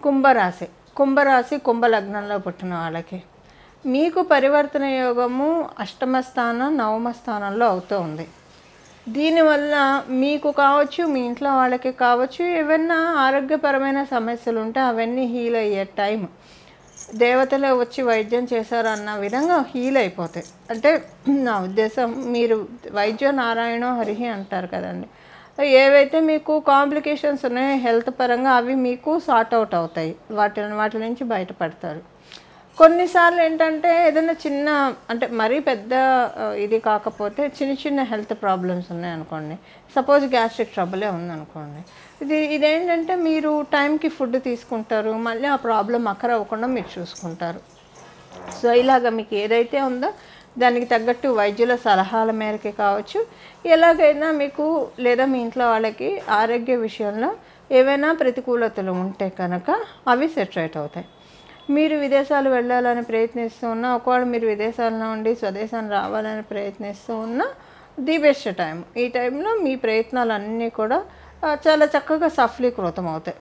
కుంభరాశి కుంభరాశి కుంభలగ్నంలో పుట్టిన వాళ్ళకి మీకు పరివర్తన యోగము అష్టమ స్థానం నవమ స్థానంలో అవుతూ ఉంది. దీనివల్ల మీకు కావచ్చు, మీ ఇంట్లో వాళ్ళకి కావచ్చు, ఏవన్నా ఆరోగ్యపరమైన సమస్యలు ఉంటే అవన్నీ హీల్ అయ్యే టైం. దేవతలే వచ్చి వైద్యం చేశారు అన్న విధంగా హీల్ అయిపోతాయి. అంటే నా ఉద్దేశం, మీరు వైద్య నారాయణో హరిహి అంటారు కదండి. ఏవైతే మీకు కాంప్లికేషన్స్ ఉన్నాయో హెల్త్ పరంగా అవి మీకు సార్ట్ అవుట్ అవుతాయి. వాటి నుంచి బయటపడతారు. కొన్నిసార్లు ఏంటంటే ఏదైనా చిన్న, అంటే మరీ పెద్ద ఇది కాకపోతే చిన్న హెల్త్ ప్రాబ్లమ్స్ ఉన్నాయనుకోండి. సపోజ్ గ్యాస్ట్రిక్ ట్రబులే ఉందనుకోండి. ఇదేంటంటే మీరు టైంకి ఫుడ్ తీసుకుంటారు, మళ్ళీ ఆ ప్రాబ్లం అక్కర అవ్వకుండా మీరు చూసుకుంటారు. సో ఇలాగ మీకు ఏదైతే ఉందో దానికి తగ్గట్టు వైద్యుల సలహాల మేరకే కావచ్చు, ఎలాగైనా మీకు లేదా మీ ఇంట్లో వాళ్ళకి ఆరోగ్య విషయంలో ఏవైనా ప్రతికూలతలు ఉంటే కనుక అవి సెట్ రైట్ అవుతాయి. మీరు విదేశాలు వెళ్ళాలని ప్రయత్నిస్తూ ఉన్నా, ఒకవేళ మీరు విదేశాల్లో ఉండి స్వదేశాన్ని రావాలని ప్రయత్నిస్తూ ఉన్నా, ది బెస్ట్ టైం. ఈ టైంలో మీ ప్రయత్నాలన్నీ కూడా చాలా చక్కగా సఫలీకృతం అవుతాయి.